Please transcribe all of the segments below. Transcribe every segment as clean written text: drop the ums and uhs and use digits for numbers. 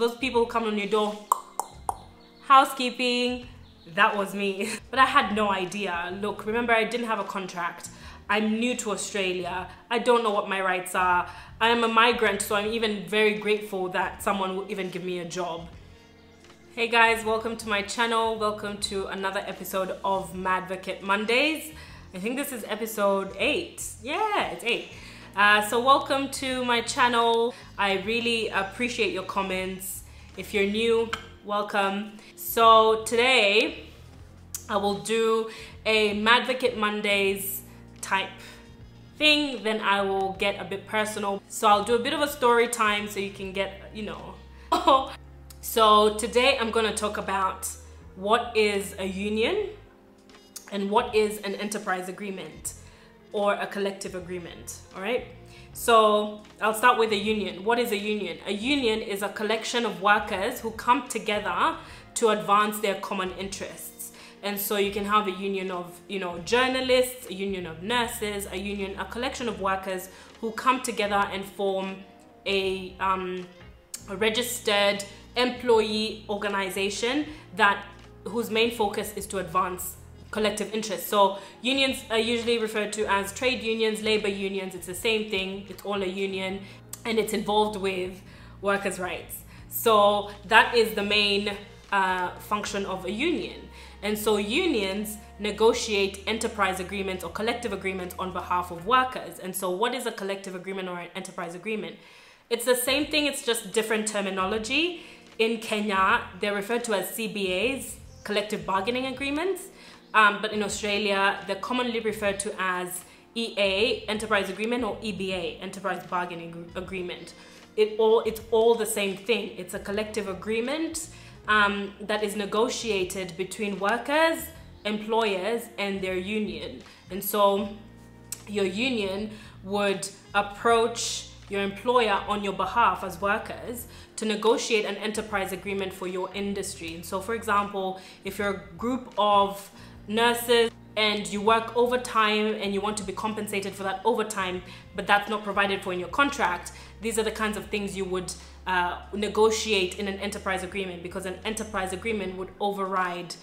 those people who come on your door, housekeeping, that was me. But I had no idea. Look, remember, I didn't have a contract. I'm new to Australia. I don't know what my rights are. I am a migrant, so I'm even very grateful that someone will even give me a job. Hey guys, welcome to my channel. Welcome to another episode of Madvocate Mondays. I think this is episode 8. Yeah, it's 8. So welcome to my channel. I really appreciate your comments. If you're new, welcome. So today I will do a Madvocate Mondays type thing, then I will get a bit personal. So I'll do a bit of a story time so you can get, you know. So today I'm going to talk about what is a union and what is an enterprise agreement or a collective agreement, all right? So I'll start with a union. What is a union? A union is a collection of workers who come together to advance their common interests. And so you can have a union of, you know, journalists, a union of nurses, a collection of workers who come together and form a registered employee organization whose main focus is to advance collective interests. So unions are usually referred to as trade unions, labor unions. It's the same thing. It's all a union, and it's involved with workers' rights. So that is the main function of a union. And so unions negotiate enterprise agreements or collective agreements on behalf of workers. And so what is a collective agreement or an enterprise agreement? It's the same thing, it's just different terminology. In Kenya, they're referred to as CBAs, collective bargaining agreements. But in Australia, they're commonly referred to as EA, enterprise agreement, or EBA, enterprise bargaining agreement. It's all the same thing. It's a collective agreement that is negotiated between workers, employers, and their union. And so your union would approach your employer on your behalf as workers to negotiate an enterprise agreement for your industry. And so, for example, if you're a group of nurses and you work overtime and you want to be compensated for that overtime, but that's not provided for in your contract, these are the kinds of things you would negotiate in an enterprise agreement, because an enterprise agreement would override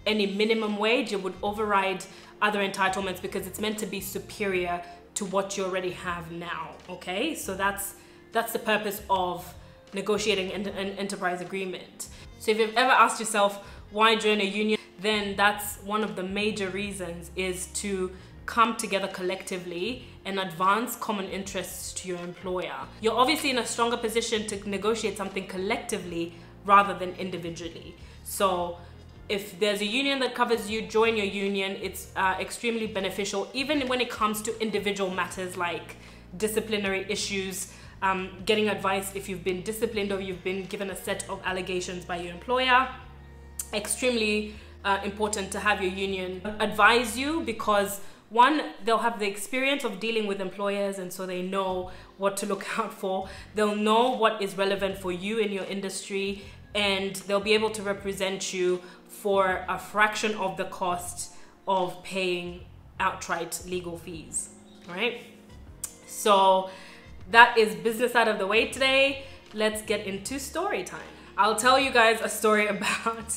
any minimum wage. It would override other entitlements because it's meant to be superior to what you already have now. Okay, so that's the purpose of negotiating an enterprise agreement. So if you've ever asked yourself why join a union, then that's one of the major reasons, is to come together collectively and advance common interests to your employer. You're obviously in a stronger position to negotiate something collectively rather than individually. So if there's a union that covers you, join your union. It's extremely beneficial, even when it comes to individual matters like disciplinary issues, getting advice if you've been disciplined or you've been given a set of allegations by your employer. Extremely important to have your union advise you, because one, they'll have the experience of dealing with employers, and so they know what to look out for. They'll know what is relevant for you in your industry, and they'll be able to represent you for a fraction of the cost of paying outright legal fees, right? So that is business out of the way today. Let's get into story time. I'll tell you guys a story about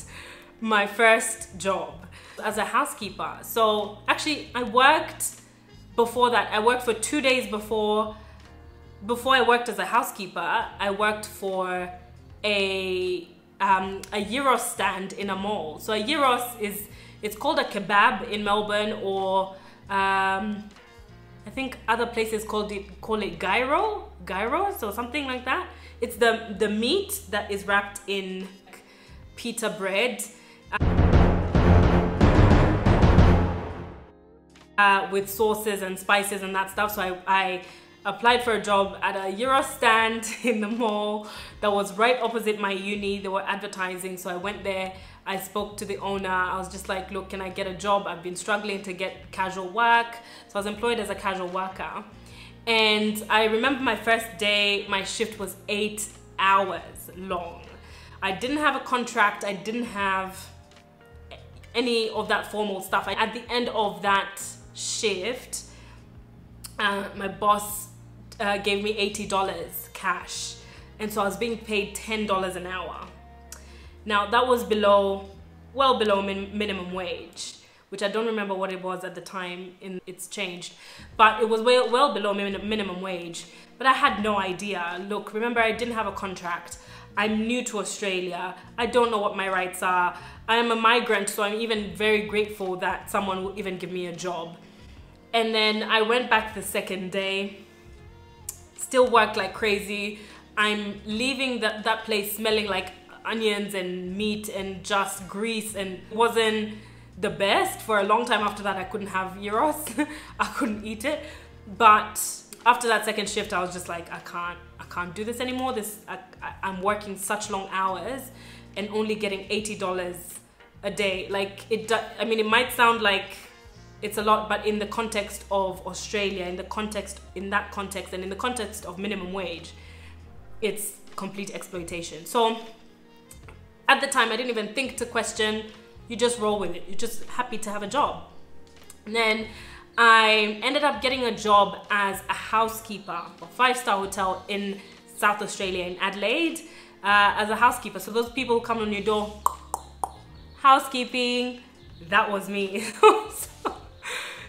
my first job as a housekeeper. So actually, I worked before that. I worked for 2 days before I worked as a housekeeper. I worked for a gyros stand in a mall. So a gyros it's called a kebab in Melbourne, or I think other places call it gyros or something like that. It's the meat that is wrapped in pita bread with sauces and spices and that stuff. So I applied for a job at a gyros stand in the mall that was right opposite my uni. They were advertising, so I went there. I spoke to the owner. I was just like, look, can I get a job? I've been struggling to get casual work. So I was employed as a casual worker. And I remember my first day, my shift was 8 hours long. I didn't have a contract. I didn't have any of that formal stuff. At the end of that shift, my boss gave me $80 cash And so I was being paid $10 an hour. Now that was well below minimum wage, which I don't remember what it was at the time, it's changed, but it was well below minimum wage. But I had no idea. Look, remember, I didn't have a contract. I'm new to Australia. I don't know what my rights are. I am a migrant, so I'm even very grateful that someone would even give me a job. And then I went back the second day, still worked like crazy. I'm leaving that place smelling like onions and meat and just grease, and it wasn't the best. For a long time after that, I couldn't have gyros. I couldn't eat it. But after that second shift, I was just like, I can't do this anymore. I'm working such long hours and only getting $80 a day. Like, I mean, it might sound like it's a lot, but in the context of Australia, in that context, and in the context of minimum wage, it's complete exploitation. So at the time, I didn't even think to question. You just roll with it. You're just happy to have a job. And then I ended up getting a job as a housekeeper, a 5-star hotel in South Australia, in Adelaide, as a housekeeper. So those people who come on your door, housekeeping, that was me.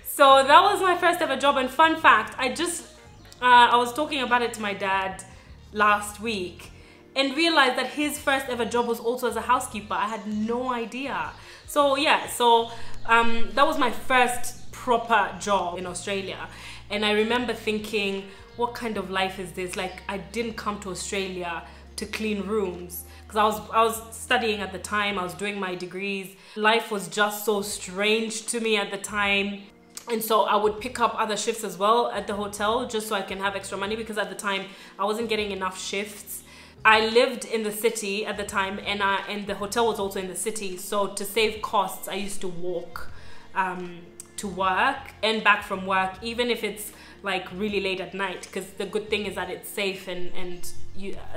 So that was my first ever job. And fun fact, I was talking about it to my dad last week and realized that his first ever job was also as a housekeeper. I had no idea. So yeah, that was my first proper job in Australia. And I remember thinking, what kind of life is this? Like, I didn't come to Australia to clean rooms, because I was studying at the time. I was doing my degrees. Life was just so strange to me at the time. And so I would pick up other shifts as well at the hotel just so I can have extra money, because at the time I wasn't getting enough shifts. I lived in the city at the time, and the hotel was also in the city. So to save costs, I used to walk to work and back from work, even if it's like really late at night, because the good thing is that it's safe and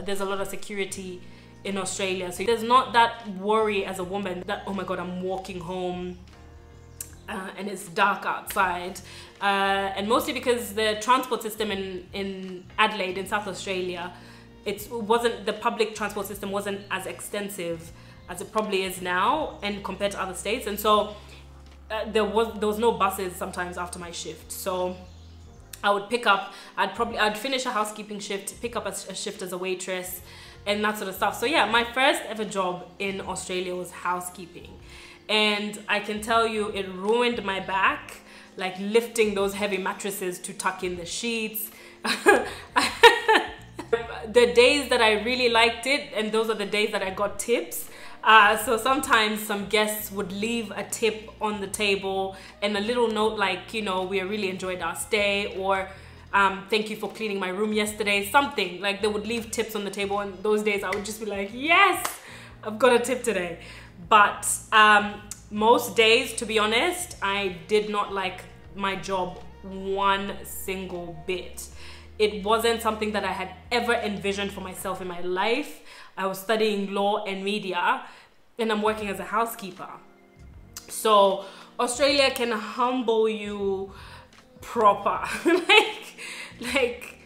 there's a lot of security in Australia. So there's not that worry as a woman that, oh my God, I'm walking home and it's dark outside. And mostly because the transport system in Adelaide, in South Australia, the public transport system wasn't as extensive as it probably is now, and compared to other states. And so there was no buses sometimes after my shift. So I would pick up, I'd finish a housekeeping shift, pick up a shift as a waitress and that sort of stuff. So yeah, my first ever job in Australia was housekeeping. And I can tell you, it ruined my back, like lifting those heavy mattresses to tuck in the sheets. The days that I really liked it, and those are the days that I got tips. So sometimes some guests would leave a tip on the table and a little note like, you know, we really enjoyed our stay, or thank you for cleaning my room yesterday, something. Like, they would leave tips on the table, and those days I would just be like, yes, I've got a tip today. But most days, to be honest, I did not like my job one single bit. It wasn't something that I had ever envisioned for myself in my life. I was studying law and media, and I'm working as a housekeeper. So Australia can humble you proper. like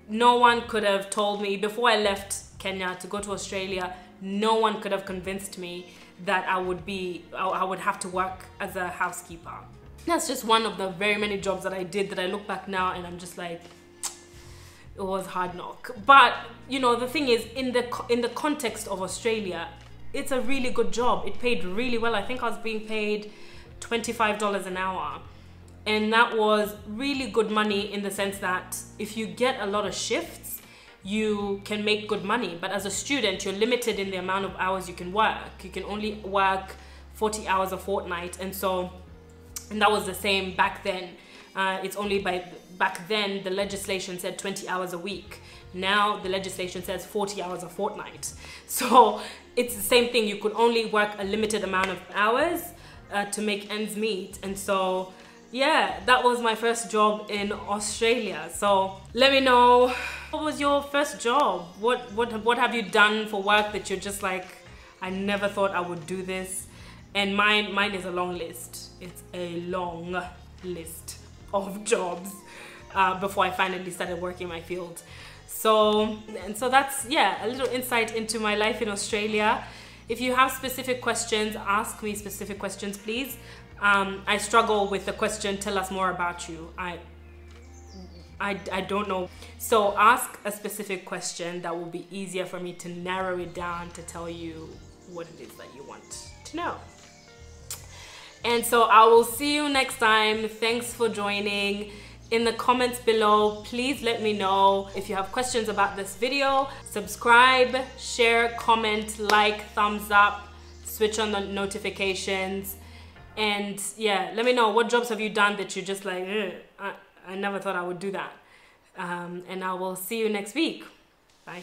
no one could have told me before I left Kenya to go to Australia. No one could have convinced me that I would have to work as a housekeeper. That's just one of the very many jobs that I did that I look back now and I'm just like, it was hard knock. But you know, the thing is, in the context of Australia, it's a really good job. It paid really well. I think I was being paid $25 an hour, and that was really good money in the sense that if you get a lot of shifts, you can make good money. But as a student, you're limited in the amount of hours you can work. You can only work 40 hours a fortnight, and that was the same back then. It's only back then the legislation said 20 hours a week. Now the legislation says 40 hours a fortnight. So it's the same thing. You could only work a limited amount of hours to make ends meet. And so yeah, that was my first job in Australia. So let me know, what was your first job? What have you done for work that you're just like, I never thought I would do this? And mine is a long list. It's a long list of jobs before I finally started working in my field. So that's, yeah, a little insight into my life in Australia. If you have specific questions, ask me specific questions, please. I struggle with the question, tell us more about you. I don't know. So ask a specific question that will be easier for me to narrow it down to tell you what it is that you want to know. And so I will see you next time. Thanks for joining. In the comments below, please let me know if you have questions about this video. Subscribe, share, comment, like, thumbs up, switch on the notifications. And yeah, let me know, what jobs have you done that you're just like, I never thought I would do that. And I will see you next week. Bye.